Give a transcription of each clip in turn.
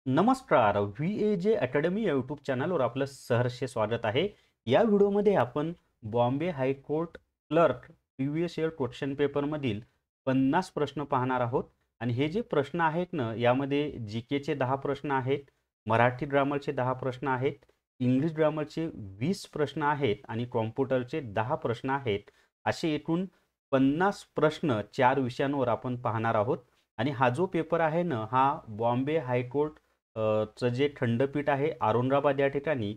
नमस्कार. VAJ academy या YouTube चॅनलवर आपलं सहर्ष स्वागत आहे. या व्हिडिओमध्ये आपण Bombay high court clerk previous year question पेपरमधील 50 प्रश्न पाहणार आहोत. आणि हे जे प्रश्न आहेत ना, यामध्ये जीकेचे 10 प्रश्न आहेत, मराठी ग्रामरचे 10 प्रश्न आहेत, इंग्लिश ग्रामरचे 20 प्रश्न आहेत आणि कॉम्प्युटरचे 10 प्रश्न आहेत. असे एकूण 50 प्रश्न 4 विषयांवर आपण पाहणार आहोत. आणि हा जो पेपर आहे ना, हा बॉम्बे हायकोर्ट चं जे खंडपीठ आहे औरंगाबाद या ठिकाणी,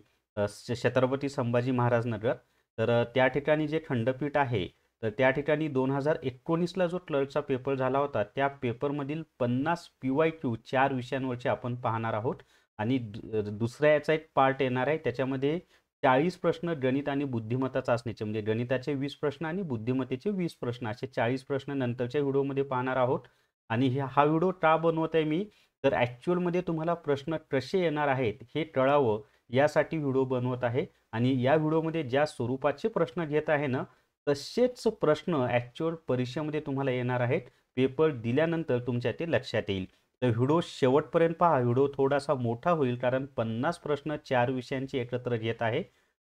छत्रपती संभाजी महाराज नगर. तर त्या ठिकाणी जे खंडपीठ आहे, तर त्या ठिकाणी 2019ला जो क्लर्कचा पेपर झाला होता, त्या पेपरमधील 50 PYQ 4 विषयांवरचे आपण पाहणार आहोत. आणि दुसऱ्या याचा एक पार्ट येणार आहे, त्याच्यामध्ये 40 प्रश्न गणित आणि बुद्धिमत्ता चाचणीचे, म्हणजे गणिताचे 20 प्रश्न आणि बुद्धिमत्तेचे 20 प्रश्न, असे 40 प्रश्न नंतरच्या व्हिडिओमध्ये पाहणार आहोत. आणि हा व्हिडिओ का बनवत आहे मी, तर ॲक्च्युअलमध्ये तुम्हाला प्रश्न कसे येणार आहेत हे कळावं, यासाठी व्हिडिओ बनवत आहे. आणि या व्हिडिओमध्ये ज्या स्वरूपाचे प्रश्न घेत आहे ना, तसेच प्रश्न ॲक्च्युअल परीक्षेमध्ये तुम्हाला येणार आहेत. पेपर दिल्यानंतर तुमच्या ते लक्षात येईल. तर व्हिडिओ शेवटपर्यंत पहा. व्हिडिओ थोडासा मोठा होईल, कारण 50 प्रश्न 4 विषयांची एकत्र घेत आहे,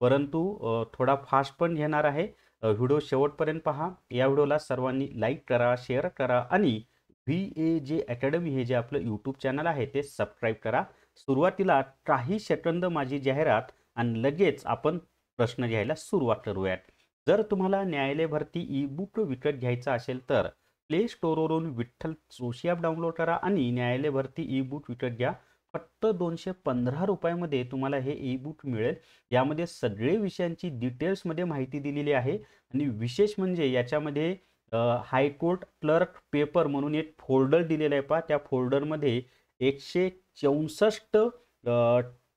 परंतु थोडा फास्ट पण घेणार आहे. व्हिडिओ शेवटपर्यंत पहा. या व्हिडिओला सर्वांनी लाईक करा, शेअर करा आणि VAJ अकॅडमी हे जे आपलं यूट्यूब चॅनल आहे ते सबस्क्राईब करा. सुरुवातीला काही सेकंद माझी जाहिरात आणि लगेच आपण प्रश्न घ्यायला सुरुवात करूयात. जर तुम्हाला न्यायालय भरती ई बुक विकत घ्यायचा असेल तर प्ले स्टोअरवरून विठ्ठल जोशी ॲप डाउनलोड करा आणि न्यायालय भरती ई बुक विकत घ्या. फक्त 215 रुपयामध्ये तुम्हाला हे ई बुक मिळेल. यामध्ये सगळे विषयांची डिटेल्समध्ये माहिती दिलेली आहे. आणि विशेष म्हणजे याच्यामध्ये हायकोर्ट क्लर्क पेपर म्हणून एक फोल्डर दिलेला आहे पहा. त्या फोल्डरमध्ये 164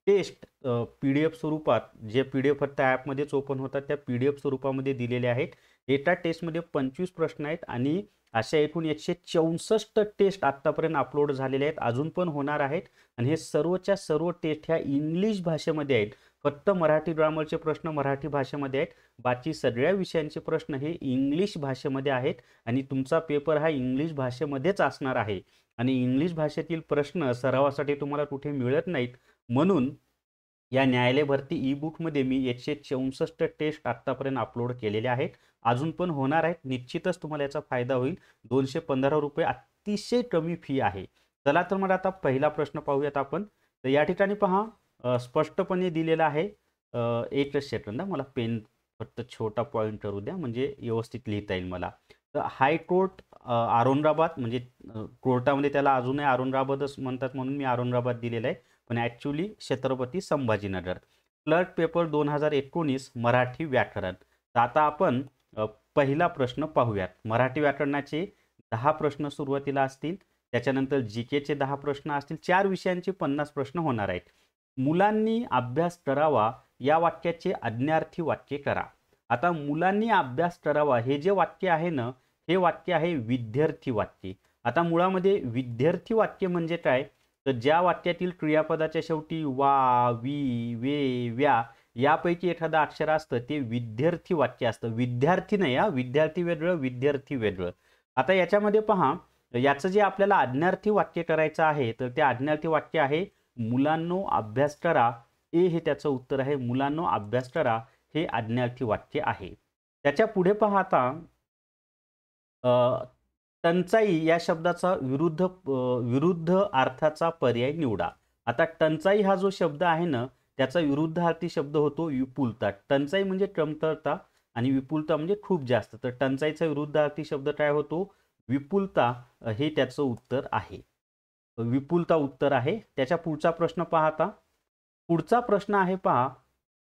टेस्ट PDF स्वरूपात, जे PDF फक्त ॲपमध्येच ओपन होतात, त्या PDF स्वरूपामध्ये दिलेले आहेत. एका टेस्टमध्ये 25 प्रश्न आहेत आणि अशा एकूण 164 टेस्ट आत्तापर्यंत अपलोड झालेले आहेत, अजून पण होणार आहेत. आणि हे सर्वच्या सर्व टेस्ट ह्या इंग्लिश भाषेमध्ये आहेत. फक्त मराठी ग्रामरचे प्रश्न मराठी भाषेमध्ये आहेत, बाकी सगळ्या विषयांचे प्रश्न हे इंग्लिश भाषेमध्ये आहेत. आणि तुमचा पेपर हा इंग्लिश भाषेमध्येच असणार आहे. आणि इंग्लिश भाषेतील प्रश्न सरावासाठी तुम्हाला कुठे मिळत नाहीत, म्हणून या न्यायालय भरती ई बुकमध्ये मी 164 टेस्ट आत्तापर्यंत अपलोड केलेले आहेत, अजून पण होणार आहेत. निश्चितच तुम्हाला याचा फायदा होईल. 215 रुपये अतिशय कमी फी आहे. चला तर मग आता पहिला प्रश्न पाहूयात आपण. तर या ठिकाणी पहा, स्पष्टपणे दिलेलं आहे. एकच सेकंद, मला पेन फक्त छोटा पॉईंट करू द्या, म्हणजे व्यवस्थित लिहिता येईल मला. तर हायकोर्ट औरंगाबाद, म्हणजे कोर्टामध्ये त्याला अजूनही औरंगाबादच म्हणतात म्हणून मी औरंगाबाद दिलेलं आहे, पण actually Chhatrapati Sambhajinagar. Clerk paper 2019 Marathi व्याकरण. तर आता आपण पहिला प्रश्न पाहूयात. मराठी व्याकरणाचे 10 प्रश्न सुरुवातीला असतील, त्याच्यानंतर जीकेचे 10 प्रश्न असतील, 4 विषयांचे 50 प्रश्न होणार आहेत. मुलांनी अभ्यास करावा या वाक्याचे आज्ञार्थी वाक्य करा. आता मुलांनी अभ्यास करावा हे जे वाक्य आहे ना, हे वाक्य आहे विद्यार्थी वाक्य. आता मुळामध्ये विद्यार्थी वाक्य म्हणजे काय, तर ज्या वाक्यातील क्रियापदाच्या शेवटी वा, वी, वे, व्या यापैकी एखादं अक्षर असतं ते विद्यार्थी वाक्य असतं. विद्यार्थी नाही, हा विद्यार्थी वेगळं, विद्यार्थी वेगळं. आता याच्यामध्ये पहा, याचं जे आपल्याला आज्ञार्थी वाक्य करायचं आहे, तर ते आज्ञार्थी वाक्य आहे मुलांनो अभ्यास करा. हे त्याचं उत्तर आहे. मुलांनो अभ्यास करा हे आज्ञार्थी वाक्य आहे. त्याच्या पुढे पहा आता, टंचाई या शब्दाचा विरुद्ध अर्थाचा पर्याय निवडा. आता टंचाई हा जो शब्द आहे ना, त्याचा विरुद्धार्थी शब्द होतो विपुलता. टंचाई म्हणजे कमतरता आणि विपुलता म्हणजे खूप जास्त. तर टंचाईचा विरुद्धार्थी शब्द काय होतो, विपुलता. हे त्याचं उत्तर आहे. विपुलता उत्तर आहे. त्याच्या पुढचा प्रश्न पाहता. पुढचा प्रश्न आहे पहा,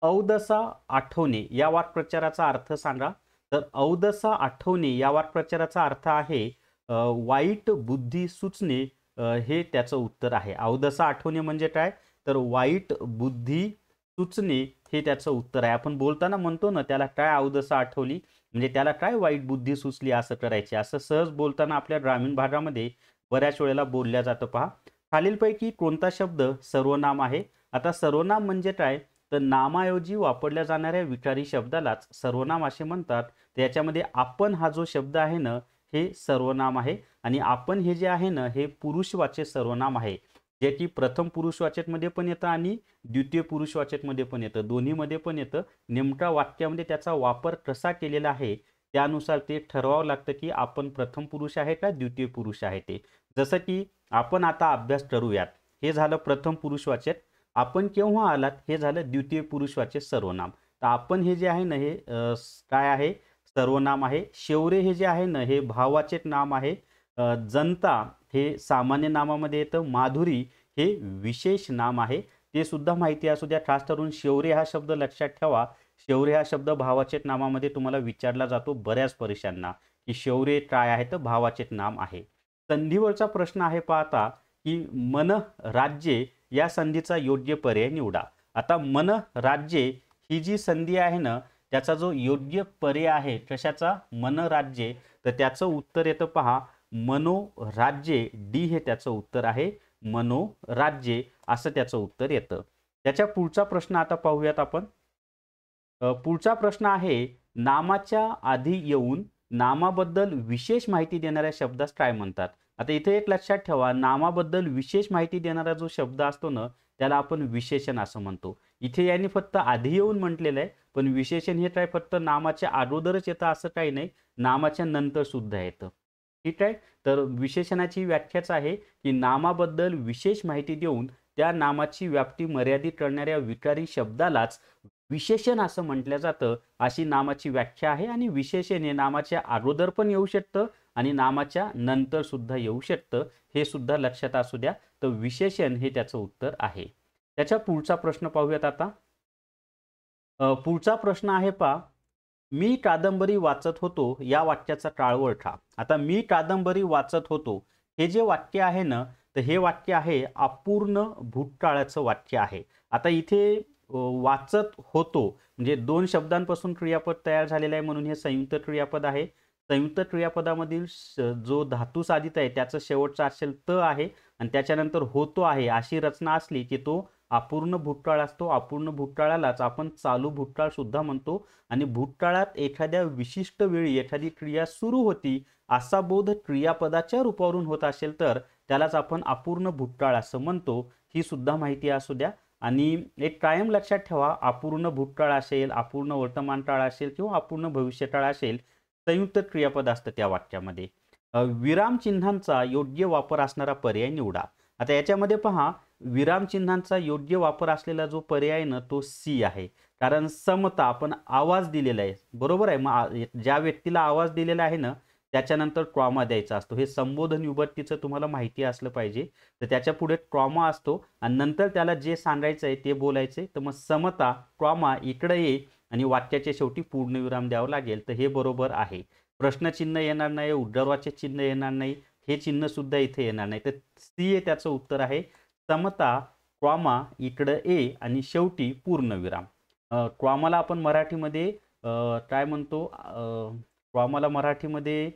अवदसा आठवणे या वाक्प्रचाराचा अर्थ सांगा. तर अवदसा आठवणे या वाक्प्रचाराचा अर्थ आहे वाईट बुद्धी सुचणे. हे त्याचं उत्तर आहे. अवदसा आठवणे म्हणजे काय, तर वाईट बुद्धी सुचणे हे त्याचं उत्तर आहे. आपण बोलताना म्हणतो ना, त्याला काय अवदसा आठवली, म्हणजे त्याला काय वाईट बुद्धी सुचली असं करायचे, असं सहज बोलताना आपल्या ग्रामीण भागामध्ये बऱ्याच वेळेला बोलल्या जातं पहा. खालीलपैकी कोणता शब्द सर्वनाम आहे. आता सर्वनाम म्हणजे काय, तर नामाऐवजी वापरल्या जाणाऱ्या विकारी शब्दालाच सर्वनाम असे म्हणतात. तर याच्यामध्ये आपण हा जो शब्द आहे ना, हे सर्वनाम आहे. आणि आपण हे जे आहे ना, हे पुरुषवाच्य सर्वनाम आहे. जे की प्रथम पुरुषवाचकमध्ये पण येतं आणि द्वितीय पुरुषवाचकमध्ये पण येतं, दोन्हीमध्ये पण येतं. नेमका वाक्यामध्ये त्याचा वापर कसा केलेला आहे त्यानुसार ते ठरवावं लागतं की आपण प्रथम पुरुष आहे का द्वितीय पुरुष आहे ते. जसं की आपण आता अभ्यास करूयात, हे झालं प्रथम पुरुषवाचक. आपण केव्हा आलात हे झालं द्वितीय पुरुषवाचक सर्वनाम. तर आपण हे जे आहे ना हे काय आहे, सर्वनाम आहे. शेवरे हे जे आहे ना हे भाववाचक नाम आहे. जनता हे सामान्य नामामध्ये येतं. माधुरी हे विशेष नाम आहे. ते सुद्धा माहिती असू द्या. खास करून शेवरे हा शब्द लक्षात ठेवा. शेवरे हा शब्द भाववाचक नामामध्ये तुम्हाला विचारला जातो बऱ्याच परीक्षांना, की शेवरे काय आहे, तर भाववाचक नाम आहे. संधीवरचा प्रश्न आहे पाहता, की मन राज्ये या संधीचा योग्य पर्याय निवडा. आता मन राज्ये ही जी संधी आहे ना त्याचा जो योग्य पर्याय आहे कशाचा, मन राज्ये, तर त्याचं उत्तर येतं पहा मनोराज्ये. डी हे त्याचं उत्तर आहे, मनोराज्ये असं त्याचं उत्तर येतं. त्याच्या पुढचा प्रश्न आता पाहूयात आपण. पुढचा प्रश्न आहे, नामाच्या आधी येऊन नामाबद्दल विशेष माहिती देणाऱ्या शब्दास काय म्हणतात. आता इथे एक लक्षात ठेवा, नामाबद्दल विशेष माहिती देणारा जो शब्द असतो ना त्याला आपण विशेषण असं म्हणतो. इथे यांनी फक्त आधी येऊन म्हटलेलं आहे, पण विशेषण हे काय फक्त नामाच्या अगोदरच येतं असं काही नाही, नामाच्या नंतर सुद्धा येतं. ठीक आहे. तर विशेषणाची व्याख्याच आहे की नामाबद्दल विशेष माहिती देऊन त्या नामाची व्याप्ती मर्यादित करणाऱ्या विकारी शब्दालाच विशेषण असं म्हटलं जातं, अशी नामाची व्याख्या आहे. आणि विशेषण हे नामाच्या अगोदर पण येऊ शकतं आणि नामाच्या नंतर सुद्धा येऊ शकतं, हे सुद्धा लक्षात असू द्या. तर विशेषण हे त्याचं उत्तर आहे. त्याच्या पुढचा प्रश्न पाहूयात आता. पुढचा प्रश्न आहे पहा, मी कादंबरी वाचत होतो या वाक्याचा काळ ओळखा. आता मी कादंबरी वाचत होतो हे जे वाक्य आहे ना, तर हे वाक्य आहे अपूर्ण भूतकाळाचं वाक्य आहे. आता इथे वाचत होतो म्हणजे दोन शब्दांपासून क्रियापद तयार झालेलं आहे म्हणून हे संयुक्त क्रियापद आहे. संयुक्त क्रियापदामधील जो धातू साधित आहे त्याचं शेवटचा अक्षर त आहे आणि त्याच्यानंतर होतो आहे अशी रचना असली की तो अपूर्ण भूतकाळ असतो. अपूर्ण भूतकाळालाच आपण चालू भूतकाळ सुद्धा म्हणतो. आणि भूतकाळात एखाद्या विशिष्ट वेळी एखादी क्रिया सुरू होती असा बोध क्रियापदाच्या रूपावरून होत असेल तर त्यालाच आपण अपूर्ण भूतकाळ असं म्हणतो. ही सुद्धा माहिती असू द्या. आणि एक कायम लक्षात ठेवा, अपूर्ण भूतकाळ असेल, अपूर्ण वर्तमान काळ असेल किंवा अपूर्ण भविष्यकाळ असेल, संयुक्त क्रियापद असतं त्या वाक्यामध्ये. विराम चिन्हांचा योग्य वापर असणारा पर्याय निवडा. आता याच्यामध्ये पहा, विराम चिन्हांचा योग्य वापर असलेला जो पर्याय ना तो सी आहे. कारण समता आपण आवाज दिलेला आहे, बरोबर आहे. मग ज्या व्यक्तीला आवाज दिलेला आहे ना त्याच्यानंतर ट्रॉमा द्यायचा असतो. हे संबोधन विभक्तीचं तुम्हाला माहिती असलं पाहिजे. तर त्याच्या पुढे ट्रॉमा असतो आणि नंतर त्याला जे सांगायचं आहे ते बोलायचं. तर मग समता ट्रॉमा इकडे ये आणि वाक्याच्या शेवटी पूर्णविराम द्यावं लागेल. तर हे बरोबर आहे. प्रश्नचिन्ह येणार नाही, उद्गारवाचक चिन्ह येणार नाही, हे चिन्ह सुद्धा इथे येणार नाही. तर सी हे त्याचं उत्तर आहे. समता ट्रॉमा इकडं ए आणि शेवटी पूर्णविराम. ट्रॉमाला आपण मराठीमध्ये काय म्हणतो, ट्रॉमाला मराठीमध्ये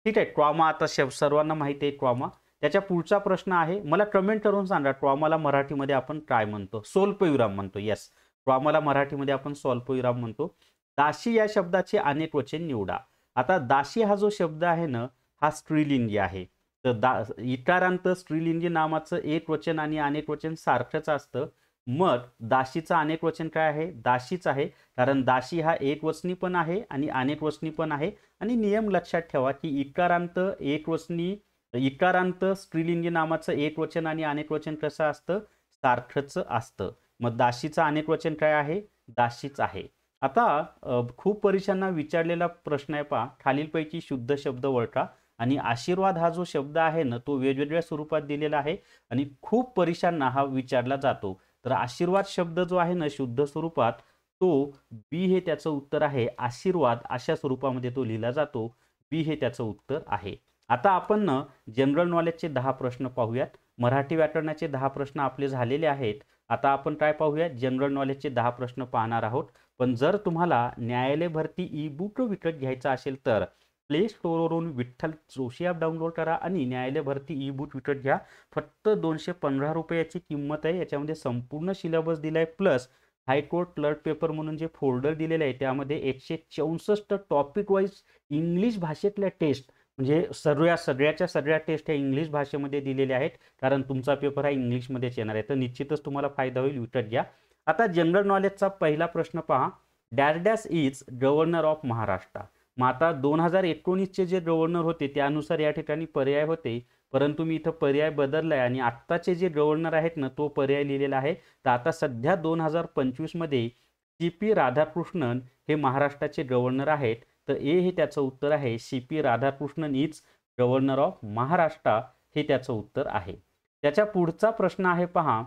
ठीक आहे ट्रॉमा. आता सर्वांना माहिती आहे ट्रॉमा. त्याच्या पुढचा प्रश्न आहे, मला कमेंट करून सांगा ट्रॉमाला मराठीमध्ये आपण काय म्हणतो. स्वल्पविराम म्हणतो. येस, ट्रॉमाला मराठीमध्ये आपण स्वल्पविराम म्हणतो. दासी या शब्दाचे अनेक वचन निवडा. आता दासी हा जो शब्द आहे ना हा स्त्रीलिंगी आहे. तर इकारांत स्त्रीलिंगी नामाचं एक वचन आणि अनेक वचन सारखंच असतं. मग दासीचं अनेक वचन काय आहे, दासीच आहे. कारण दासी हा एक वचनी पण आहे आणि अनेक वचनी पण आहे. आणि नियम लक्षात ठेवा की इकारांत एक वचनी, इकारांत स्त्रीलिंगी नामाचं एक वचन आणि अनेक वचन कसं असतं, सारखंच असतं. मग दासीचं अनेक वचन काय आहे, दासीच आहे. आता खूप परीक्षांना विचारलेला प्रश्न आहे पहा, खालीलपैकी शुद्ध शब्द ओळखा. आणि आशीर्वाद हा जो शब्द आहे ना तो वेगवेगळ्या स्वरूपात दिलेला आहे आणि खूप परीक्षांना हा विचारला जातो. तर आशीर्वाद शब्द जो आहे ना शुद्ध स्वरूपात तो बी हे त्याचं उत्तर आहे. आशीर्वाद अशा स्वरूपामध्ये तो लिहिला जातो. बी हे त्याचं उत्तर आहे. आता आपण ना जनरल नॉलेजचे 10 प्रश्न पाहूयात. मराठी व्याकरणाचे 10 प्रश्न आपले झालेले आहेत. आता आपण काय पाहूयात, जनरल नॉलेजचे 10 प्रश्न पाहणार आहोत. पण जर तुम्हाला न्यायालय भरती ई बुक विकत घ्यायचा असेल तर प्ले स्टोअरवरून विठ्ठल जोशी ॲप डाउनलोड करा आणि न्यायालय भरती ई बुक विकत घ्या. फक्त 215 रुपयाची किंमत आहे. याच्यामध्ये संपूर्ण सिलेबस दिला आहे प्लस हायकोर्ट क्लर्क पेपर म्हणून जे फोल्डर दिलेले आहे त्यामध्ये 164 टॉपिक वाईज इंग्लिश भाषेतल्या टेस्ट म्हणजे सगळ्याच्या सगळ्या टेस्ट ह्या इंग्लिश भाषेमध्ये दिलेल्या आहेत, कारण तुमचा पेपर हा इंग्लिशमध्येच येणार आहे. तर निश्चितच तुम्हाला फायदा होईल, विकत घ्या. आता जनरल नॉलेजचा पहिला प्रश्न पहा. Dash dash is governor of Maharashtra. मग आता 2019चे जे गव्हर्नर होते त्यानुसार या ठिकाणी पर्याय होते, परंतु मी इथं पर्याय बदललाय आणि आत्ताचे जे गव्हर्नर आहेत ना तो पर्याय लिहिलेला आहे. तर आता सध्या 2025 मध्ये CP राधाकृष्णन हे महाराष्ट्राचे गव्हर्नर आहेत. तर ए हे त्याचं उत्तर आहे. CP Radhakrishnan is governor of Maharashtra हे त्याचं उत्तर आहे. त्याच्या पुढचा प्रश्न आहे पहा.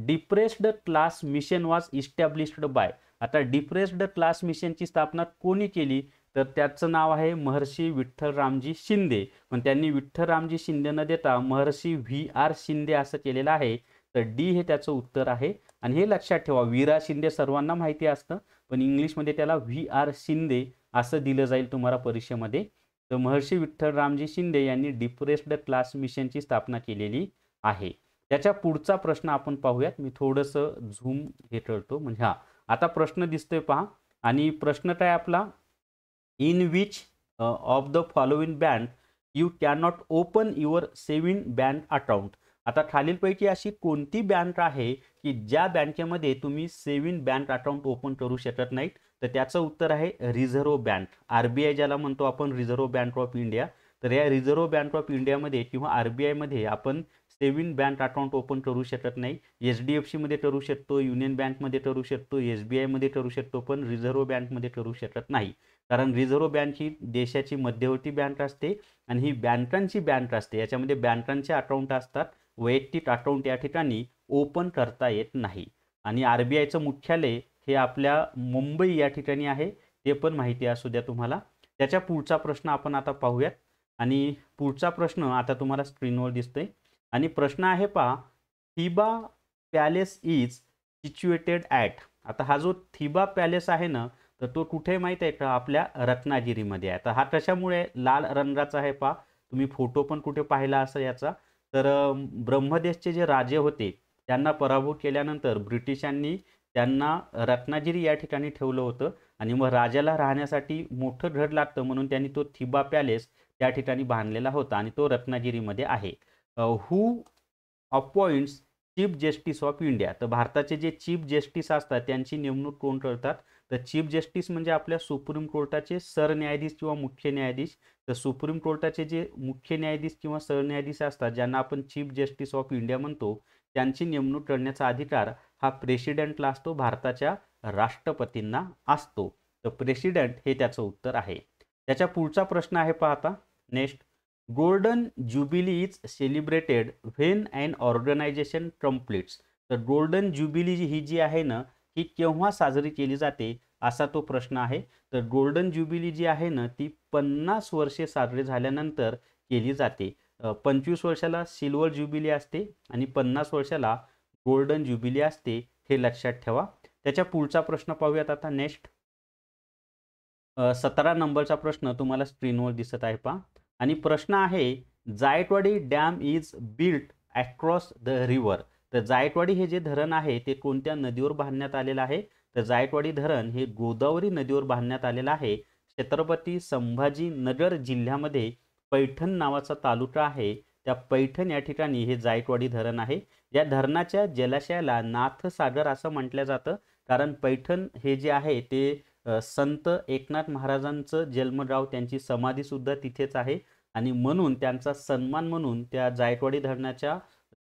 Depressed class mission was established by. आता डिप्रेस्ड क्लास मिशनची स्थापना कोणी केली, तर त्याचं नाव आहे महर्षी विठ्ठलरामजी शिंदे. पण त्यांनी विठ्ठलरामजी शिंदे न देता महर्षी VR शिंदे असं केलेलं आहे. तर डी हे त्याचं उत्तर आहे. आणि हे लक्षात ठेवा, वीरा शिंदे सर्वांना माहिती असतं, पण इंग्लिशमध्ये त्याला VR शिंदे असं दिलं जाईल तुम्हाला परीक्षेमध्ये. तर महर्षी विठ्ठलरामजी शिंदे यांनी डिप्रेस्ड क्लास मिशनची स्थापना केलेली आहे. त्याच्या पुढचा प्रश्न आपण पाहूयात. मी थोडंसं झूम हे करतो, म्हणजे आता प्रश्न दिसतोय पहा. आणि प्रश्न काय आपला, in which of the following bank U cannot open your saving bank account. आता खालीलपैकी अशी कोणती बँक आहे की ज्या बँकेमध्ये तुम्ही सेव्हिंग बँक अकाउंट ओपन करू शकत नाहीत. तर त्याचं उत्तर आहे रिझर्व्ह बँक. RBI ज्याला म्हणतो आपण, रिझर्व्ह बँक ऑफ इंडिया. तर या रिझर्व्ह बँक ऑफ इंडियामध्ये किंवा RBI मध्ये आपण सेव्हिंग बँक अकाउंट ओपन करू शकत नाही. HDFC मध्ये करू शकतो, युनियन बँकमध्ये करू शकतो, SBI मध्ये करू शकतो, पण रिझर्व्ह बँकमध्ये करू शकत नाही. कारण रिझर्व्ह बँक ही देशाची मध्यवर्ती बँक असते आणि ही बँकांची बँक असते. याच्यामध्ये बँकांचे अकाउंट असतात, वैयक्तिक अकाउंट या ठिकाणी ओपन करता येत नाही. आणि RBIचं मुख्यालय हे आपल्या मुंबई या ठिकाणी आहे, ते पण माहिती असू द्या तुम्हाला. त्याच्या पुढचा प्रश्न आपण आता पाहूयात. आणि पुढचा प्रश्न आता तुम्हाला स्क्रीनवर दिसतोय. आणि प्रश्न आहे पहा, थिबा पॅलेस इज सिच्युएटेड ॲट. आता हा जो थिबा पॅलेस आहे ना, तर तो कुठे माहीत आहे का, आपल्या रत्नागिरीमध्ये आहे. तर हा कशामुळे लाल रंगाचा आहे पहा, तुम्ही फोटो पण कुठे पाहिला असं याचा. तर ब्रह्मदेशचे जे राजे होते त्यांना पराभूत केल्यानंतर ब्रिटिशांनी त्यांना रत्नागिरी या ठिकाणी ठेवलं होतं. आणि मग राजाला राहण्यासाठी मोठं घर लागतं म्हणून त्यांनी तो थिबा पॅलेस त्या ठिकाणी बांधलेला होता आणि तो रत्नागिरीमध्ये आहे. Who appoints chief justice of India. तर भारताचे जे चीफ जस्टिस असतात त्यांची नेमणूक कोण करतात, तर चीफ जस्टिस म्हणजे आपल्या सुप्रीम कोर्टाचे सरन्यायाधीश किंवा मुख्य न्यायाधीश. तर सुप्रीम कोर्टाचे जे मुख्य न्यायाधीश किंवा सरन्यायाधीश असतात ज्यांना आपण चीफ जस्टिस ऑफ इंडिया म्हणतो, त्यांची नेमणूक करण्याचा अधिकार हा प्रेसिडेंटला असतो, भारताच्या राष्ट्रपतींना असतो. तर प्रेसिडेंट हे त्याचं उत्तर आहे. त्याच्या पुढचा प्रश्न आहे पाहता next. Golden jubilee is celebrated when and organisation completes. तर गोल्डन ज्युबिली ही जी आहे ना, ही केव्हा साजरी केली जाते असा तो प्रश्न आहे. तर गोल्डन ज्युबिली जी आहे ना ती 50 वर्षे साजरी झाल्यानंतर केली जाते. 25 वर्षाला सिल्वर ज्युबिली असते आणि 50 वर्षाला गोल्डन ज्युबिली असते, हे लक्षात ठेवा. त्याच्या पुढचा प्रश्न पाहूयात आता नेक्स्ट. 17 नंबरचा प्रश्न तुम्हाला स्क्रीनवर दिसत आहे पहा. आणि प्रश्न आहे, Jayakwadi dam is built across the river. तर जायकवाडी हे जे धरण आहे ते कोणत्या नदीवर बांधण्यात आलेलं आहे, तर जायकवाडी धरण हे गोदावरी नदीवर बांधण्यात आलेलं आहे. छत्रपती संभाजीनगर जिल्ह्यामध्ये पैठण नावाचा तालुका आहे, त्या पैठण या ठिकाणी हे जायकवाडी धरण आहे. या धरणाच्या जलाशयाला नाथसागर असं म्हटलं जातं, कारण पैठण हे जे आहे ते संत एकनाथ महाराजांचं जन्मगाव, त्यांची समाधी सुद्धा तिथेच आहे. आणि म्हणून त्यांचा सन्मान म्हणून त्या जायकवाडी धरणाच्या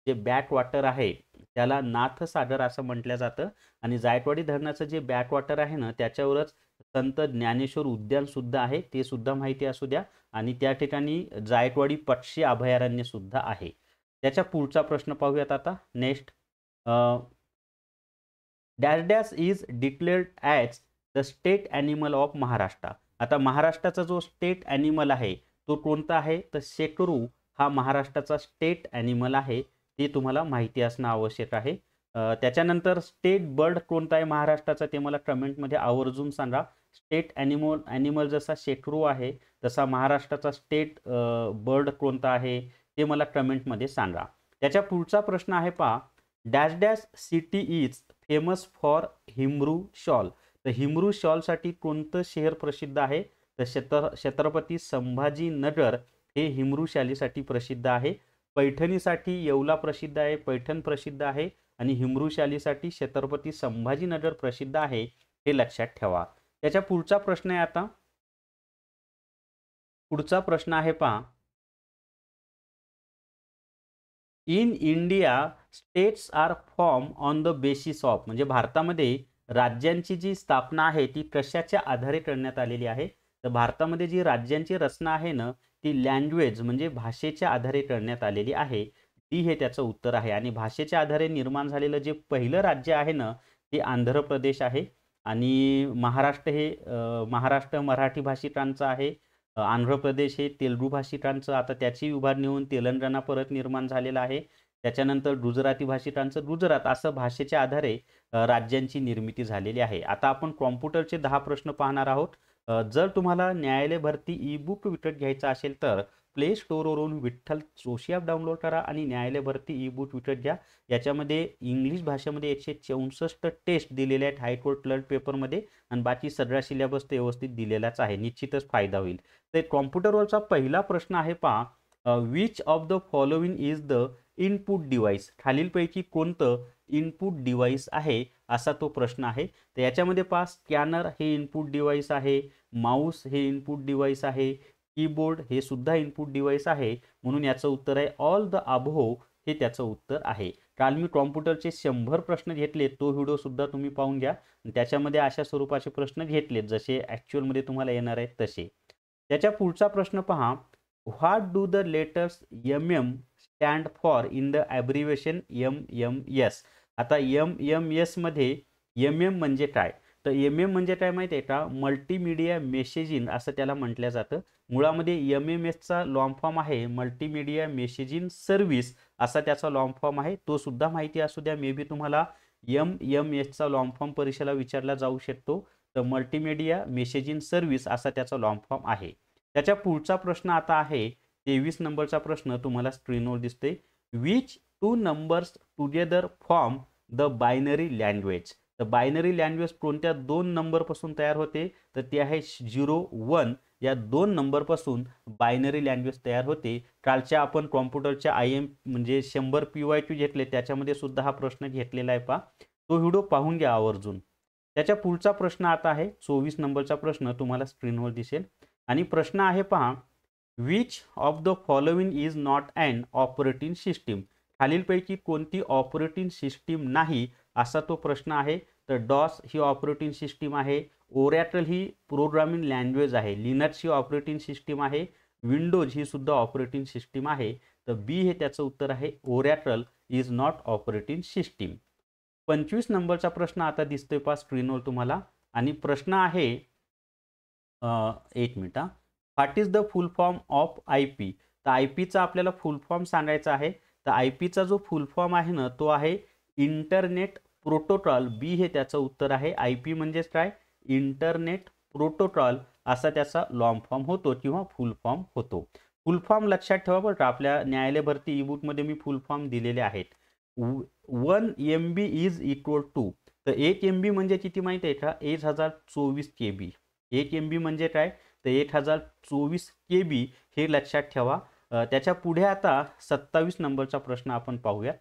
जे बॅक वॉटर आहे त्याला नाथसागर असं म्हटलं जातं. आणि जायकवाडी धरणाचं जे बॅक वॉटर आहे ना त्याच्यावरच संत ज्ञानेश्वर उद्यान सुद्धा आहे, ते सुद्धा माहिती असू द्या. आणि त्या ठिकाणी जायकवाडी पक्षी अभयारण्य सुद्धा आहे. त्याच्या पुढचा प्रश्न पाहूयात आता next. Dash dash is declared as the state animal of Maharashtra. आता महाराष्ट्राचा जो स्टेट ॲनिमल आहे तो कोणता आहे, तर शेकरू हा महाराष्ट्राचा स्टेट ॲनिमल आहे, ते तुम्हाला माहिती असणं आवश्यक आहे. त्याच्यानंतर स्टेट बर्ड कोणता आहे महाराष्ट्राचा ते मला कमेंटमध्ये आवर्जून सांगा. स्टेट ॲनिमल जसा शेकरू आहे तसा महाराष्ट्राचा स्टेट बर्ड कोणता आहे ते मला कमेंटमध्ये सांगा. त्याच्या पुढचा प्रश्न आहे पहा, dash dash city is famous for Himroo shawl. तर हिमरू शॉलसाठी कोणतं शहर प्रसिद्ध आहे, तर छत्रपती संभाजीनगर हे हिमरूशालीसाठी प्रसिद्ध आहे. पैठणीसाठी येवला प्रसिद्ध आहे, पैठण प्रसिद्ध आहे आणि हिमरूशालीसाठी छत्रपती संभाजीनगर प्रसिद्ध आहे, हे लक्षात ठेवा. त्याच्या पुढचा प्रश्न आहे आता. पुढचा प्रश्न आहे पहा. In India states are form on the basis of, म्हणजे भारतामध्ये राज्यांची जी स्थापना आहे ती कशाच्या आधारे करण्यात आलेली आहे. तर भारतामध्ये जी राज्यांची रचना आहे ना ती लँग्वेज म्हणजे भाषेच्या आधारे करण्यात आलेली आहे. डी हे त्याचं उत्तर आहे. आणि भाषेच्या आधारे निर्माण झालेलं जे पहिलं राज्य आहे ना ते आंध्र प्रदेश आहे. आणि महाराष्ट्र हे महाराष्ट्र मराठी भाषिकांचं आहे. आंध्र प्रदेश हे तेलुगू भाषिकांचं, आता त्याची उभारणी होऊन तेलंगणा परत निर्माण झालेला आहे. त्याच्यानंतर गुजराती भाषिकांचं गुजरात, असं भाषेच्या आधारे राज्यांची निर्मिती झालेली आहे. आता आपण कॉम्प्युटरचे 10 प्रश्न पाहणार आहोत. जर तुम्हाला न्यायालय भरती ई बुक विकत घ्यायचा असेल तर प्ले स्टोअरवरून विठ्ठल जोशी ॲप डाउनलोड करा आणि न्यायालय भरती ई बुक विकत घ्या. याच्यामध्ये इंग्लिश भाषेमध्ये 164 टेस्ट दिलेल्या आहेत हायकोर्ट क्लर्क पेपरमध्ये आणि बाकी सगळा सिलेबस ते व्यवस्थित दिलेलाच आहे. निश्चितच फायदा होईल. तर कॉम्प्युटरवरचा पहिला प्रश्न आहे पहा. Which of the following is the input device, खालीलपैकी कोणतं इनपुट डिव्हाइस आहे असा तो प्रश्न आहे. तर याच्यामध्ये पहा स्कॅनर हे इनपुट डिव्हाइस आहे, माऊस हे इनपुट डिव्हाइस आहे, कीबोर्ड हे सुद्धा इनपुट डिव्हाइस आहे. म्हणून याचं उत्तर आहे ऑल द अबोव्ह हे त्याचं उत्तर आहे. काल मी कॉम्प्युटरचे 100 प्रश्न घेतले, तो व्हिडिओ सुद्धा तुम्ही पाहून घ्या. त्याच्यामध्ये अशा स्वरूपाचे प्रश्न घेतलेत जसे ॲक्च्युअलमध्ये तुम्हाला येणार आहेत तसे. त्याच्या पुढचा प्रश्न पहा. What do the letters MM stand for in the abbreviation MMS. आता MMS मध्ये MM म्हणजे काय, तर MM म्हणजे काय माहिती आहे का, मल्टीमीडिया मेसेजिंग असं त्याला म्हटलं जातं. मुळामध्ये MMSचा लॉंग फॉर्म आहे मल्टीमीडिया मेसेजिंग सर्व्हिस, असा त्याचा लॉंग फॉर्म आहे. तो सुद्धा माहिती असू द्या, मे बी तुम्हाला MMSचा लॉंग फॉर्म परीक्षेला विचारला जाऊ शकतो. तर मल्टीमीडिया मेसेजिंग सर्व्हिस असा त्याचा लॉंग फॉर्म आहे. त्याच्या पुढचा प्रश्न आता आहे 23 नंबरचा प्रश्न तुम्हाला स्क्रीनवर दिसते. Which 2 numbers together form the binary language. तर बायनरी लँग्वेज कोणत्या 2 नंबरपासून तयार होते, तर ते आहे 0 1 या 2 नंबरपासून बायनरी लँग्वेज तयार होते. कालच्या आपण कॉम्प्युटरच्या IM म्हणजे 100 PYQ घेतले, त्याच्यामध्ये सुद्धा हा प्रश्न घेतलेला आहे पहा, तो व्हिडिओ पाहून घ्या आवर्जून. त्याच्या पुढचा प्रश्न आता आहे 24 नंबरचा प्रश्न तुम्हाला स्क्रीनवर दिसेल. आणि प्रश्न आहे पहा. Which of the following is not and operating system. खालीलपैकी कोणती ऑपरेटिंग सिस्टीम नाही असा तो प्रश्न आहे. तर डॉस ही ऑपरेटिंग सिस्टीम आहे, ओरॅकल ही प्रोग्रामिंग लँग्वेज आहे, लिनक्स ही ऑपरेटिंग सिस्टीम आहे, विंडोज ही सुद्धा ऑपरेटिंग सिस्टीम आहे. तर बी हे त्याचं उत्तर आहे, oracle is not operating system. 25 नंबरचा प्रश्न आता दिसतोय पहा स्क्रीनवर तुम्हाला. आणि प्रश्न आहे 1 minute. What is the full form of IP. तर IPचा आपल्याला फुल फॉर्म सांगायचा आहे. तर IPचा जो फुल फॉर्म आहे ना तो आहे इंटरनेट प्रोटोकॉल. बी हे त्याचं उत्तर आहे. IP म्हणजेच काय, इंटरनेट प्रोटोकॉल असा त्याचा लॉंग फॉर्म होतो किंवा फुल फॉर्म होतो. फुल फॉर्म लक्षात ठेवा बरं का, आपल्या न्यायालय भरती ई बुकमध्ये मी फुल फॉर्म दिलेले आहेत. 1 MB इज इक्वल टू, तर 1 MB म्हणजे किती माहिती आहे का, 1024 KB. 1 MB म्हणजे काय, तर 1024 KB हे लक्षात ठेवा. त्याच्या पुढे आता 27 नंबरचा प्रश्न आपण पाहूया.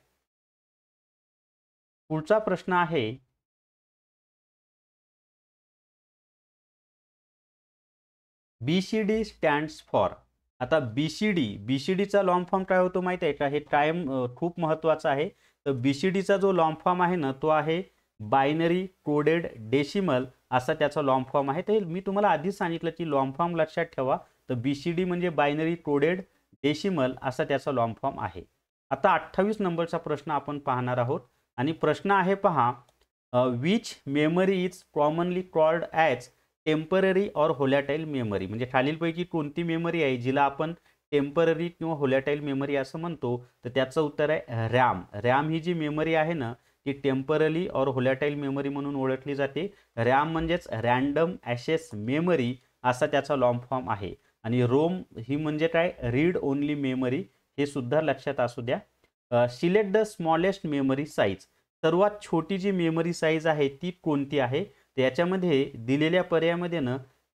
पुढचा प्रश्न आहे BCD स्टँड्स फॉर. आता BCDचा लॉंग फॉर्म काय होतो माहिती आहे का, हे टाइम खूप महत्त्वाचं आहे. तर BCDचा जो लॉंग फॉर्म आहे ना तो आहे बायनरी कोडेड डेसिमल असा त्याचा लॉंग फॉर्म आहे. तर मी तुम्हाला आधीच सांगितलं की लॉंग फॉर्म लक्षात ठेवा. तर BCD म्हणजे बायनरी कोडेड डेसिमल असा त्याचा लॉंग फॉर्म आहे. आता 28 नंबरचा प्रश्न आपण पाहणार आहोत. आणि प्रश्न आहे पहा. Which memory is commonly called as temporary और होलॅटाईल मेमरी. म्हणजे खालीलपैकी कोणती मेमरी आहे जिला आपण टेम्पररी किंवा होलॅटाईल मेमरी असं म्हणतो. तर त्याचं उत्तर आहे रॅम. रॅम ही जी मेमरी आहे ना ती टेम्पररी और होलॅटाईल मेमरी म्हणून ओळखली जाते. रॅम म्हणजेच रँडम ॲक्सेस मेमरी असा त्याचा लॉंग फॉर्म आहे. आणि रोम ही म्हणजे काय, रीड ओनली मेमरी, हे सुद्धा लक्षात असू द्या. Select the smallest memory size. सर्वात छोटी जी मेमरी साईज आहे ती कोणती आहे. तर याच्यामध्ये दिलेल्या पर्यायामध्ये ना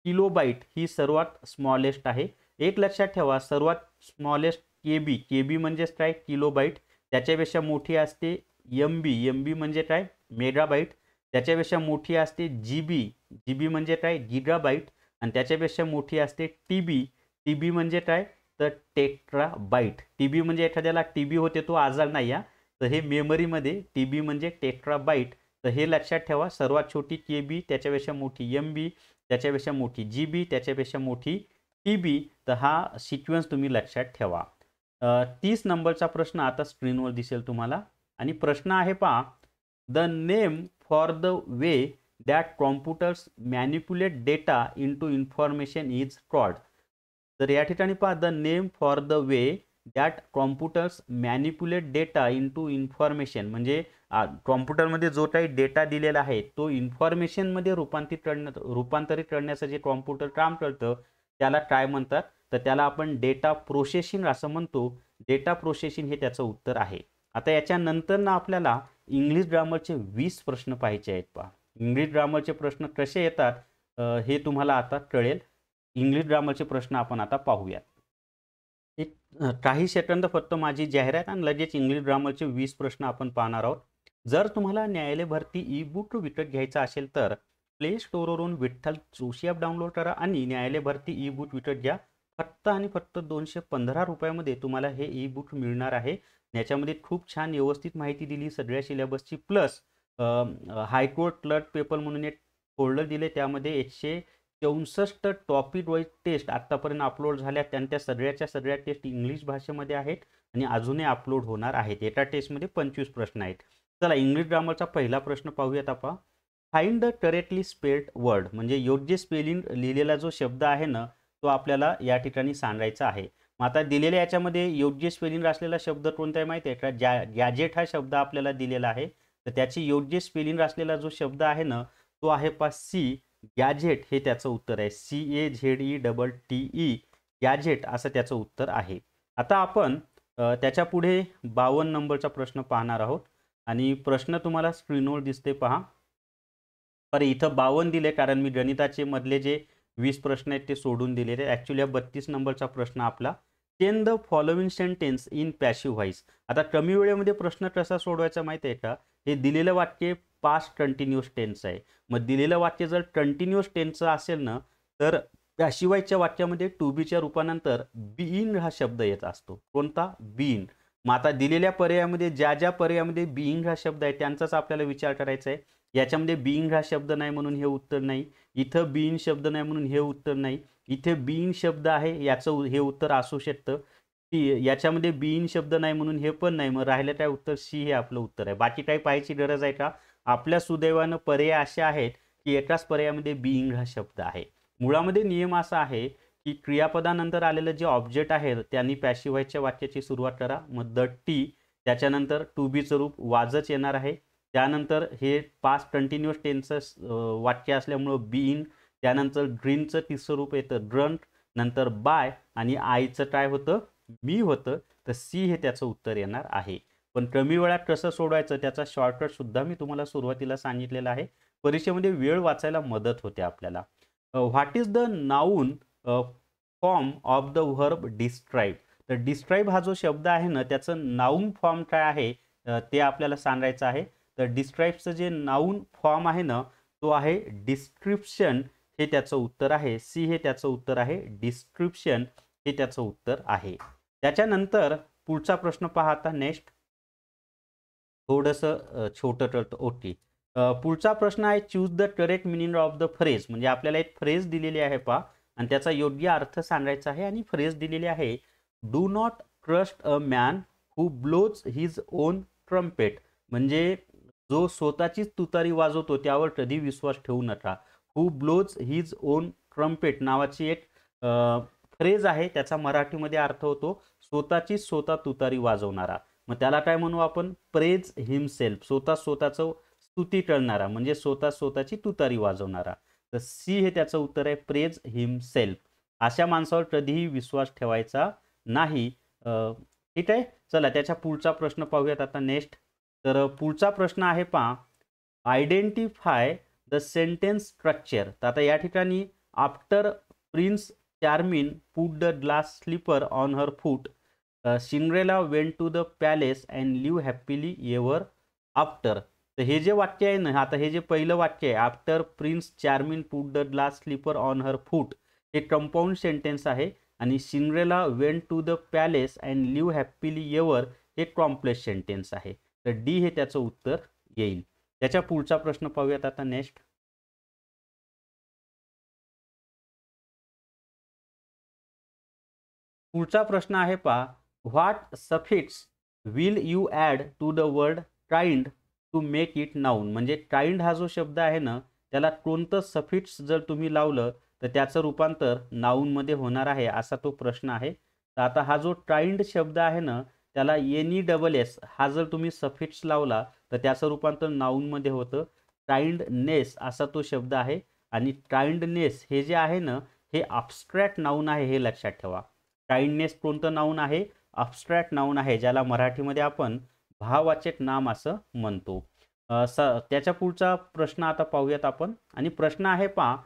किलोबाईट ही सर्वात स्मॉलेस्ट आहे. एक लक्षात ठेवा, सर्वात स्मॉलेस्ट केबी म्हणजेच काय किलोबाईट, त्याच्यापेक्षा मोठी असते एमबी म्हणजे काय मेगाबाईट, त्याच्यापेक्षा मोठी असते जीबी म्हणजे काय गिगाबाईट, आणि त्याच्यापेक्षा मोठी असते टीबी म्हणजे काय तर टेट्राबाईट. टीबी म्हणजे एखाद्याला टीबी होते तो आजार नाही हा, तर हे मेमरीमध्ये टीबी म्हणजे टेट्राबाईट. तर हे लक्षात ठेवा, सर्वात छोटी केबी, त्याच्यापेक्षा मोठी एमबी, त्याच्यापेक्षा मोठी जीबी, त्याच्यापेक्षा मोठी टीबी. तर हा सिक्वेन्स तुम्ही लक्षात ठेवा. 30 नंबरचा प्रश्न आता स्क्रीनवर दिसेल तुम्हाला, आणि प्रश्न आहे पहा, the name for the way that computers manipulate data into information is called. तर या ठिकाणी पहा, the name for the way that computers manipulate data into information, म्हणजे कॉम्प्युटरमध्ये जो काही डेटा दिलेला आहे तो इन्फॉर्मेशनमध्ये रूपांतरित करण्याचं जे कॉम्प्युटर काम करतं त्याला काय म्हणतात, तर त्याला आपण डेटा प्रोसेसिंग असं म्हणतो. डेटा प्रोसेसिंग हे त्याचं उत्तर आहे. आता याच्यानंतर ना आपल्याला इंग्लिश ग्रामरचे 20 प्रश्न पाहायचे आहेत. पहा इंग्लिश ग्रामरचे प्रश्न कसे येतात हे तुम्हाला आता कळेल. इंग्लिश ग्रामरचे प्रश्न आपण आता पाहूयात. एक काही सेकंद फक्त माझी जाहिरात आणि लगेच इंग्लिश ग्रामरचे 20 प्रश्न आपण पाहणार आहोत. जर तुम्हाला न्यायालय भरती ई बुक विकत घ्यायचा असेल तर प्ले स्टोअरवरून विठ्ठल जोशी ॲप डाउनलोड करा आणि न्यायालय भरती ई बुक विकत घ्या. फक्त आणि फक्त 215 रुपयामध्ये तुम्हाला हे ई बुक मिळणार आहे. याच्यामध्ये खूप छान व्यवस्थित माहिती दिली सगळ्या सिलेबसची, प्लस हायकोर्ट क्लर्क पेपर म्हणून एक फोल्डर दिले, त्यामध्ये 164 टॉपिक वाईज टेस्ट आत्तापर्यंत अपलोड झाल्या. त्या सगळ्या टेस्ट इंग्लिश भाषेमध्ये आहेत आणि अजूनही अपलोड होणार आहेत. एका टेस्टमध्ये 25 प्रश्न आहेत. चला इंग्लिश ग्रामरचा पहिला प्रश्न पाहूयात आपण. Find the correctly spelled word, म्हणजे योग्य स्पेलिंग लिहिलेला जो शब्द आहे ना तो आपल्याला या ठिकाणी सांगायचा आहे. मग आता दिलेल्या याच्यामध्ये योग्य स्पेलिंग असलेला शब्द कोणता आहे माहिती आहे का? गॅजेट हा शब्द आपल्याला दिलेला आहे, तर त्याची योग्य स्पेलिंग असलेला जो शब्द आहे ना तो आहे पा सी. गॅजेट हे त्याचं उत्तर आहे. CAZETTE गॅजेट असं त्याचं उत्तर आहे. आता आपण त्याच्या पुढे 52 नंबरचा प्रश्न पाहणार आहोत आणि प्रश्न तुम्हाला स्क्रीनवर दिसते पहा. पर इथं 52 दिले कारण मी गणिताचे मधले जे 20 प्रश्न आहेत ते सोडून दिलेले. ॲक्च्युली 32 नंबरचा प्रश्न आपला, change the following sentence in passive voice. आता कमी वेळेमध्ये प्रश्न कसा सोडवायचा माहिती आहे का? हे दिलेलं वाक्य पास्ट कंटिन्युअस टेन्स आहे. मग दिलेलं वाक्य जर कंटिन्युअस टेन्सचं असेल ना तर पॅसिव्ह व्हॉइसच्या वाक्यामध्ये टू बीच्या रूपानंतर बीइंग हा शब्द येत असतो. कोणता? बीइंग. मग आता दिलेल्या पर्यायामध्ये ज्या पर्यायामध्ये बीइंग हा शब्द आहे त्यांचाच आपल्याला विचार करायचा आहे. याच्यामध्ये बीइंग हा शब्द नाही म्हणून हे उत्तर नाही, इथं बीइंग शब्द नाही म्हणून हे उत्तर नाही, इथे बीइंग शब्द आहे याचं हे उत्तर असू शकतं. याच्यामध्ये बीइंग शब्द नाही म्हणून हे पण नाही. मग राहिलं काय उत्तर? सी हे आपलं उत्तर आहे. बाकी काही पाहायची गरज आहे का? आपल्या सुदैवानं पर्याय असे आहेत की एकाच पर्यायामध्ये बीइंग हा शब्द आहे. मुळामध्ये नियम असा आहे की क्रियापदानंतर आलेलं जे ऑब्जेक्ट आहे त्यांनी पॅसिव्ह व्हॉइसच्या वाक्याची सुरुवात करा. मग द टी, त्याच्यानंतर टू बीचं रूप वाजच येणार आहे. त्यानंतर हे पास्ट कंटिन्युअस टेन्सचं वाक्य असल्यामुळं बीइंग, त्यानंतर ड्रीनचं तिसरं रूप येतं ड्रंक, नंतर बाय, आणि आईचं काय होतं? मी होतं. तर सी हे त्याचं उत्तर येणार आहे. पण कमी वेळात कसं सोडवायचं त्याचा शॉर्टकट सुद्धा मी तुम्हाला सुरुवातीला सांगितलेला आहे. परीक्षेमध्ये वेळ वाचायला मदत होते आपल्याला. What is the noun form of the verb describe. तर डिस्क्राईब हा जो शब्द आहे ना त्याचं नाऊन फॉर्म काय आहे ते आपल्याला सांगायचं आहे. तर डिस्क्राईबचं जे नाऊन फॉर्म आहे ना तो आहे डिस्क्रिप्शन, हे त्याचं उत्तर आहे. सी हे त्याचं उत्तर आहे. डिस्क्रिप्शन हे त्याचं उत्तर आहे. त्याच्यानंतर पुढचा प्रश्न पहा आता नेक्स्ट, थोडंसं छोटं करतो. ओके, पुढचा प्रश्न आहे choose the correct meaning of the phrase. म्हणजे आपल्याला एक फ्रेज दिलेली आहे पहा आणि त्याचा योग्य अर्थ सांगायचा आहे. आणि फ्रेज दिलेली आहे, do not trust a man who blows his own trumpet. म्हणजे जो स्वतःचीच तुतारी वाजवतो त्यावर कधी विश्वास ठेवू नका. हू ब्लोज हिज ओन ट्रम्पेट नावाची एक फ्रेज आहे. त्याचा मराठीमध्ये अर्थ होतो स्वतः तुतारी वाजवणारा. मग त्याला काय म्हणू आपण? प्रेज हिमसेल्फ, स्वतःचं स्तुती करणारा म्हणजे स्वतःची तुतारी वाजवणारा. तर सी हे त्याचं उत्तर आहे. Praise himself. अशा माणसावर कधीही विश्वास ठेवायचा नाही. ठीक आहे. चला त्याच्या पुढचा प्रश्न पाहूयात आता नेक्स्ट. तर पुढचा प्रश्न आहे पहा, आयडेंटिफाय द सेंटेन्स स्ट्रक्चर. तर आता या ठिकाणी after prince चार्मिन put the glass slipper on her foot, Cinderella went to the palace and live happily ever after. तर हे जे वाक्य आहे ना, आता हे जे पहिलं वाक्य आहे, after prince चार्मिन put the glass slipper on her foot, हे कंपाऊंड सेंटेन्स आहे. आणि Cinderella went to the palace and live happily ever हे कॉम्प्लेक्स सेंटेन्स आहे. तर डी हे त्याचं उत्तर येईल. त्याच्या पुढचा प्रश्न पाहूयात आता नेक्स्ट. पुढचा प्रश्न आहे पहा, what suffix will you add to the word kind to make it noun. म्हणजे काइंड हा जो शब्द आहे ना, त्याला कोणतं सफिक्स जर तुम्ही लावलं तर त्याचं रूपांतर नाऊनमध्ये होणार आहे, असा तो प्रश्न आहे. तर आता हा जो काइंड शब्द आहे ना, त्याला NESS हा जर तुम्ही सफिक्स लावला तर त्याचं रूपांतर नाऊनमध्ये होतं. काइंडनेस असा तो शब्द आहे. आणि काइंडनेस हे जे आहे ना, हे ॲब्स्ट्रॅक्ट नाऊन आहे, हे लक्षात ठेवा. काइंडनेस कोणतं नाऊन आहे? ॲब्स्ट्रॅक्ट नाऊन आहे, ज्याला मराठीमध्ये आपण भाववाचक नाम असं म्हणतो. त्याच्या पुढचा प्रश्न आता पाहूयात आपण. आणि प्रश्न आहे पहा,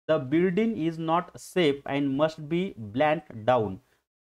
the building is not safe and must be blank down.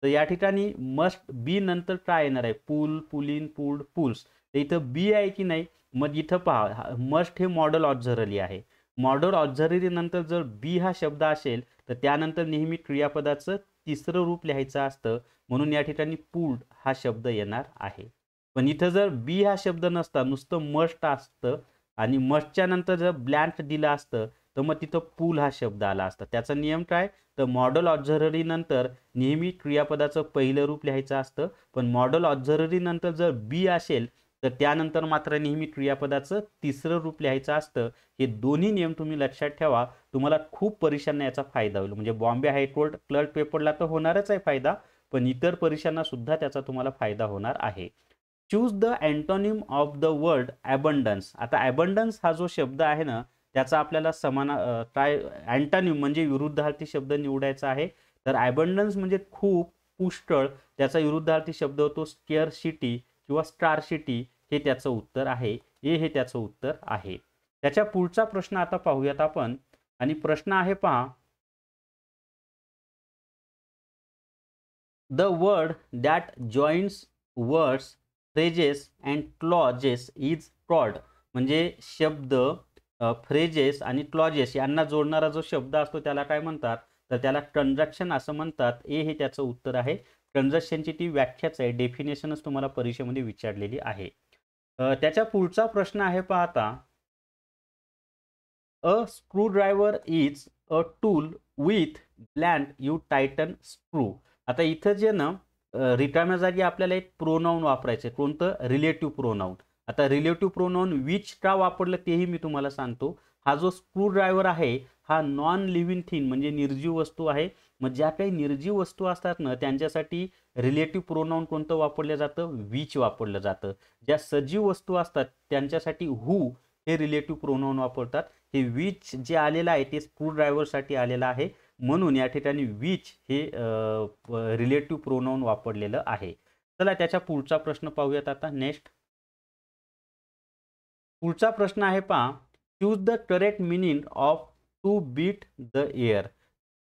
तर या ठिकाणी मस्ट बी नंतर काय येणार आहे? Pull, pulling, pulled, pulls. तर इथं बी आहे की नाही? मग इथं पहा, मस्ट हे मॉडल ऑक्झिलरी आहे. मॉडल ऑक्झिलरी नंतर जर बी हा शब्द असेल तर त्यानंतर नेहमी क्रियापदाचं तिसरं रूप लिहायचं असतं, म्हणून या ठिकाणी पूल्ड हा शब्द येणार आहे. पण इथं जर बी हा शब्द नसता, नुसतं मस्ट असतं आणि मस्टच्या नंतर जर ब्लँक दिलं असतं तर मग तिथं पूल हा शब्द आला असता. त्याचा नियम काय? तर मॉडल ऑक्झिलरी नंतर नेहमी क्रियापदाचं पहिलं रूप लिहायचं असतं, पण मॉडल ऑक्झिलरी नंतर जर बी असेल तर त्यानंतर मात्र नेहमी क्रियापदाचं तिसरं रूप लिहायचं असतं. हे दोन्ही नियम तुम्ही लक्षात ठेवा. तुम्हाला खूप परीक्षांना याचा फायदा होईल. म्हणजे बॉम्बे हायकोर्ट क्लर्क पेपरला तर होणारच आहे फायदा, पण इतर परीक्षांना सुद्धा त्याचा तुम्हाला फायदा होणार आहे. Choose the antonym of the word abundance. आता अबंडन्स हा जो शब्द आहे ना, त्याचा आपल्याला काय अँटोनिम म्हणजे विरुद्धार्थी शब्द निवडायचा आहे. तर अबंडन्स म्हणजे खूप, पुष्कळ. त्याचा विरुद्धार्थी शब्द होतो स्केअरसिटी किंवा स्टारसिटी. हे त्याचं उत्तर आहे. हे त्याचं उत्तर आहे. त्याच्या पुढचा प्रश्न आता पाहूयात आपण. आणि प्रश्न आहे पहा, the word that joins words, phrases and clauses is called. म्हणजे शब्द, फ्रेजेस आणि क्लॉजेस यांना जोडणारा जो शब्द असतो त्याला काय म्हणतात? तर त्याला कंजक्शन असं म्हणतात. हे त्याचं उत्तर आहे. कंजक्शनची ती व्याख्याच आहे, डेफिनेशनच तुम्हाला परीक्षेमध्ये विचारलेली आहे. त्याच्या पुढचा प्रश्न आहे पाहता, a screwdriver is a tool with blank you tighten screw. आता इथं जे ना, रिकाम्या जागी आपल्याला एक प्रोनाऊन वापरायचं. कोणतं? Relative pronoun. आता रिलेटिव्ह प्रोनाऊन विच का वापरलं तेही मी तुम्हाला सांगतो. हा जो स्क्रूड्रायव्हर आहे हा नॉन लिव्हिंग थिंग म्हणजे निर्जीव वस्तू आहे. मग ज्या काही निर्जीव वस्तू असतात ना, त्यांच्यासाठी रिलेटिव्ह प्रोनाऊन कोणतं वापरलं जातं? विच वापरलं जातं. ज्या सजीव वस्तू असतात त्यांच्यासाठी हू हे रिलेटिव्ह प्रोनाऊन वापरतात. हे विच जे आलेलं आहे ते स्क्रूड्रायव्हरसाठी आलेलं आहे, म्हणून या ठिकाणी विच हे रिलेटिव्ह प्रोनाऊन वापरलेलं आहे. चला त्याच्या पुढचा प्रश्न पाहूयात आता नेक्स्ट. पुढचा प्रश्न आहे पहा, choose the correct meaning of to beat the air.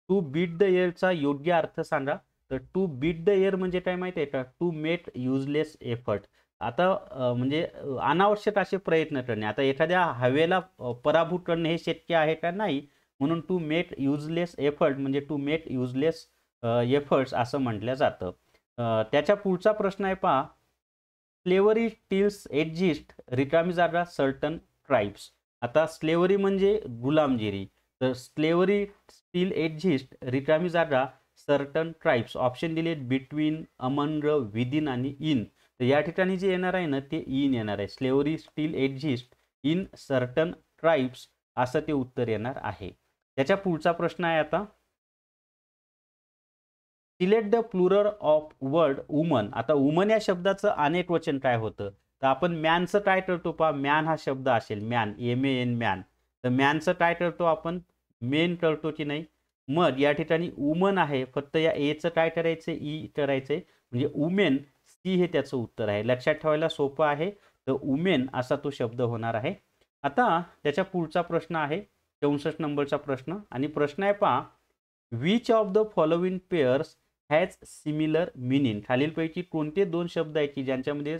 To beat the एअरचा योग्य अर्थ सांगा. तर टू बीट द एअर म्हणजे काय माहिती आहे का? To make useless effort. आता म्हणजे अनावश्यक असे प्रयत्न करणे. आता एखाद्या हवेला पराभूत करणे हे शक्य आहे का? नाही. म्हणून टू मेक युजलेस एफर्ट म्हणजे टू मेक युजलेस एफर्ट्स असं म्हटलं जातं. त्याच्या पुढचा प्रश्न आहे पहा, स्लेव्हरी स्टिल्स एक्झिस्ट रिकामी जागा सर्टन ट्राईब्स. आता स्लेव्हरी म्हणजे गुलामगिरी. तर स्लेव्हरी स्टिल एक्झिस्ट रिकामी जागा सर्टन ट्राईब्स. ऑप्शन दिलेत बिटवीन, अमंग, विदिन आणि इन. तर या ठिकाणी जे येणार आहे ना ते इन येणार आहे. Slavery still exist in certain tribes असं ते उत्तर येणार आहे. त्याच्या पुढचा प्रश्न आहे आता, select the plural of word woman. आता वुमन या शब्दाचं अनेक वचन काय होतं? तर आपण मॅनचं काय करतो पहा, मॅन हा शब्द असेल, मॅन, MAN, मॅन. तर मॅनचं काय करतो आपण? मेन करतो की नाही? मग या ठिकाणी वुमन आहे, फक्त या एचं काय करायचं? ई करायचंय, म्हणजे वुमेन. सी हे त्याचं उत्तर आहे. लक्षात ठेवायला सोपं आहे. तर वुमेन असा तो शब्द होणार आहे. आता त्याच्या पुढचा प्रश्न आहे, 64 नंबरचा प्रश्न. आणि प्रश्न आहे पहा, which of the following pairs has similar meaning. खालीलपैकी कोणते दोन शब्द आहेत की ज्यांच्यामध्ये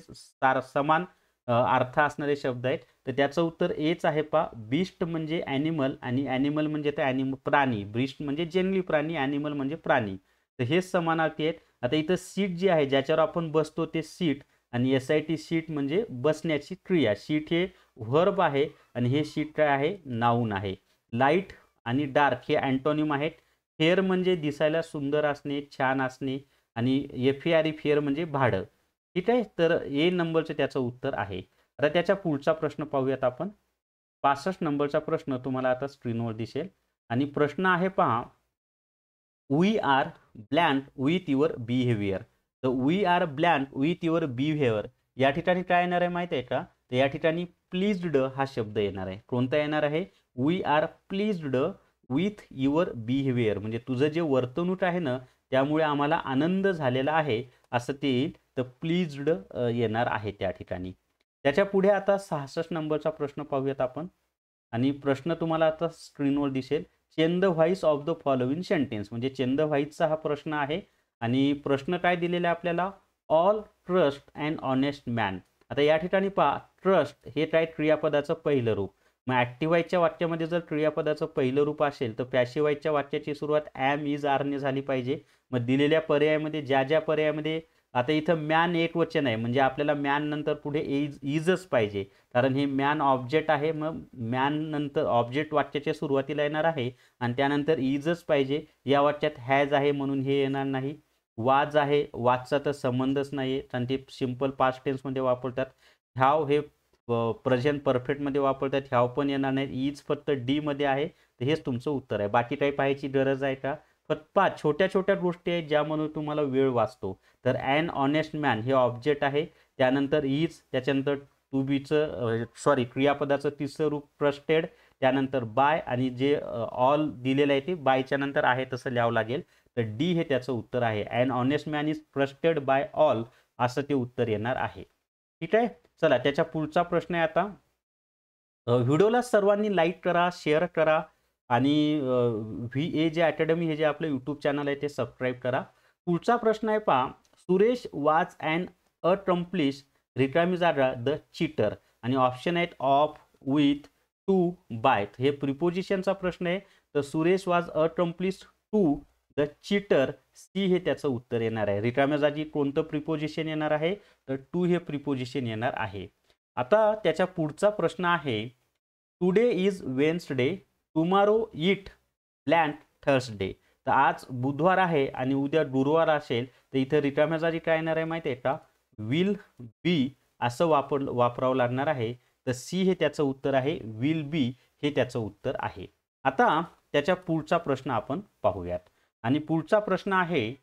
समान अर्थ असणारे शब्द आहेत. तर त्याचं उत्तर एच आहे पहा. बिस्ट म्हणजे ॲनिमल आणि ॲनिमल म्हणजे ते प्राणी. बिस्ट म्हणजे जनरली प्राणी, ॲनिमल म्हणजे प्राणी. तर हेच समानार्थी आहेत. आता इथं सीट जी आहे ज्याच्यावर आपण बसतो ते सीट, आणि SIT सीट म्हणजे बसण्याची क्रिया. सीट हे व्हर्ब आहे आणि हे सीट काय आहे, नाऊन आहे. लाईट आणि डार्क हे अँटोनिम आहेत. फेअर म्हणजे दिसायला सुंदर असणे, छान असणे, आणि FARE फेअर म्हणजे भाडं. ठीक आहे. तर ए नंबरचं त्याचं उत्तर आहे. आता त्याच्या पुढचा प्रश्न पाहूयात आपण. 65 नंबरचा प्रश्न तुम्हाला आता स्क्रीनवर दिसेल. आणि प्रश्न आहे पहा, we are blank with your behaviour. तर we are blank with your behaviour या ठिकाणी काय येणार आहे माहिती आहे का? तर या ठिकाणी प्लीज्ड हा शब्द येणार आहे. कोणता येणार आहे? We are pleased with your behaviour, म्हणजे तुझं जे वर्तणूक आहे ना त्यामुळे आम्हाला आनंद झालेला आहे असं ते येईल. तर प्लीज्ड येणार आहे त्या ठिकाणी. त्याच्या पुढे आता 66 नंबरचा प्रश्न पाहूयात आपण. आणि प्रश्न तुम्हाला आता स्क्रीनवर दिसेल. Change the voice of the following sentence, म्हणजे चेंज द व्हॉइसचा हा प्रश्न आहे. आणि प्रश्न काय दिलेला आहे आपल्याला? All trust and honest man. आता या ठिकाणी पहा, ट्रस्ट हे काय क्रियापदाचं पहिलं रूप. मग ॲक्टिव्ह व्हॉइसच्या वाक्यामध्ये जर क्रियापदाचं पहिलं रूप असेल तर पॅसिव्ह व्हॉइसच्या वाक्याची सुरुवात ॲम, इज, आरने झाली पाहिजे. मग दिलेल्या पर्यायामध्ये ज्या पर्यायामध्ये, आता इथं मॅन एक वचन आहे म्हणजे आपल्याला मॅन नंतर पुढे इजच पाहिजे, कारण हे मॅन ऑब्जेक्ट आहे. मग मॅन नंतर ऑब्जेक्ट वाक्याच्या सुरुवातीला येणार आहे आणि त्यानंतर इजच पाहिजे. या वाक्यात हॅज आहे म्हणून हे येणार नाही. वाज आहे, वाजचा तर संबंधच नाही कारण ते सिंपल पास्ट टेन्समध्ये वापरतात. ह्याव हे प्रेझेंट परफेक्टमध्ये वापरतात, ह्याव पण येणार नाही. इज फक्त डी मध्ये आहे. तर हेच तुमचं उत्तर आहे. बाकी काही पाहायची गरज आहे का? फक्त 5 छोट्या छोट्या गोष्टी आहेत ज्यामुळे तुम्हाला वेळ वाचतो. तर ॲन ऑनेस्ट मॅन हे ऑब्जेक्ट आहे. त्यानंतर इज, त्याच्यानंतर टू बीचं क्रियापदाचं तिसरं रूप ट्रस्टेड, त्यानंतर बाय, आणि जे ऑल दिलेलं आहे ते बायच्या नंतर आहे तसं लिहावं लागेल. तर डी हे त्याचं उत्तर आहे. An honest man is trusted by all असं ते उत्तर येणार आहे. ठीक आहे. चला त्याच्या पुढचा प्रश्न आहे आता. व्हिडिओला सर्वांनी लाईक करा, शेअर करा, आणि VAJ अकॅडमी हे जे आपलं यूट्यूब चॅनल आहे ते सबस्क्राईब करा. पुढचा प्रश्न आहे पहा, सुरेश वाज ॲन अकम्प्लिश रिकामी द चीटर. आणि ऑप्शन आहेत ऑफ, विथ, टू, बाय. हे प्रिपोजिशनचा प्रश्न आहे. तर Suresh was accomplish to the cheater, C हे त्याचं उत्तर येणार आहे. रिकाम्या जागी कोणतं प्रिपोजिशन येणार आहे? तर टू हे प्रिपोजिशन येणार आहे. आता त्याच्या पुढचा प्रश्न आहे, today is Wednesday, tomorrow it blank Thursday. तर आज बुधवार आहे आणि उद्या गुरुवार असेल तर इथं रिकाम्या जागी काय येणार आहे माहिती आहे का? विल बी असं वापरावं लागणार आहे. तर सी हे त्याचं उत्तर आहे. विल बी हे त्याचं उत्तर आहे. आता त्याच्या पुढचा प्रश्न आपण पाहूयात. आणि पुढचा प्रश्न आहे,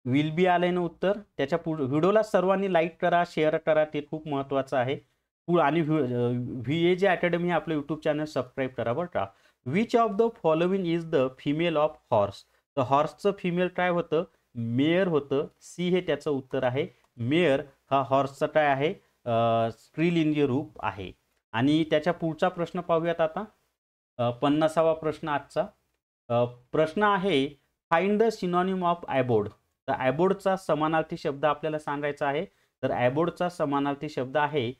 विल बी आलंय ना उत्तर. त्याच्या व्हिडिओला सर्वांनी लाईक करा, शेअर करा, ते खूप महत्त्वाचं आहे. आणि VAJ अकॅडमी हे आपलं यूट्यूब चॅनल सबस्क्राईब करा बरं का. Which of the following is the female of horse. तर हॉर्सचं फिमेल काय होतं? मेयर होतं. सी हे त्याचं उत्तर आहे. मेयर हा हॉर्सचा काय आहे? स्त्रीलिंगी रूप आहे. आणि त्याच्या पुढचा प्रश्न पाहूयात आता. 50वा प्रश्न आजचा. प्रश्न आहे, फाइंड द सिनॉनिम ऑफ ॲबोर्ड. तर ॲबोर्डचा समानार्थी शब्द आपल्याला सांगायचा आहे. तर ॲबोर्डचा समानार्थी शब्द आहे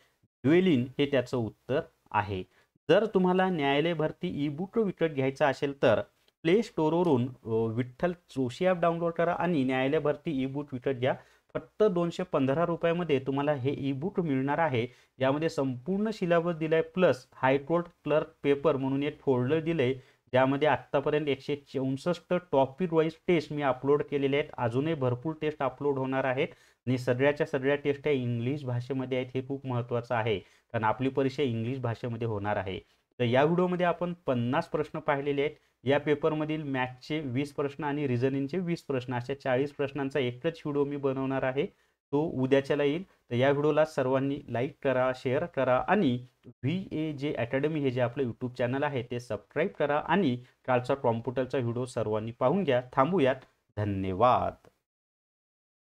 ड्वेलिंग, हे त्याचं उत्तर आहे. जर तुम्हाला न्यायालय भरती ई बुक विकत घ्यायचा असेल तर प्ले स्टोरवरून विठ्ठल जोशी ॲप डाउनलोड करा आणि न्यायालय भरती ई बुक विकत घ्या. फक्त 215 रुपयामध्ये तुम्हाला हे ई बुक मिळणार आहे. यामध्ये संपूर्ण सिलेबस दिलाय, प्लस हायकोर्ट क्लर्क पेपर म्हणून एक फोल्डर दिले ज्यामध्ये आत्तापर्यंत 164 टॉपिक वाईज टेस्ट मी अपलोड केलेले आहेत. अजूनही भरपूर टेस्ट अपलोड होणार आहेत आणि सगळ्याच्या सगळ्या टेस्ट या इंग्लिश भाषेमध्ये आहेत. हे खूप महत्त्वाचं आहे कारण आपली परीक्षा इंग्लिश भाषेमध्ये होणार आहे. तर या व्हिडिओमध्ये आपण 50 प्रश्न पाहिलेले आहेत. या पेपरमधील मॅथ्सचे 20 प्रश्न आणि रिझनिंगचे 20 प्रश्न, अशा 40 प्रश्नांचा एकच व्हिडिओ मी बनवणार आहे. तो उद्याच्याला येईल. तर या व्हिडिओला सर्वांनी लाईक करा, शेअर करा आणि VAJ अकॅडमी हे जे आपलं यूट्यूब चॅनल आहे ते सबस्क्राईब करा. आणि कालचा कॉम्प्युटरचा व्हिडिओ सर्वांनी पाहून घ्या. थांबूयात. धन्यवाद.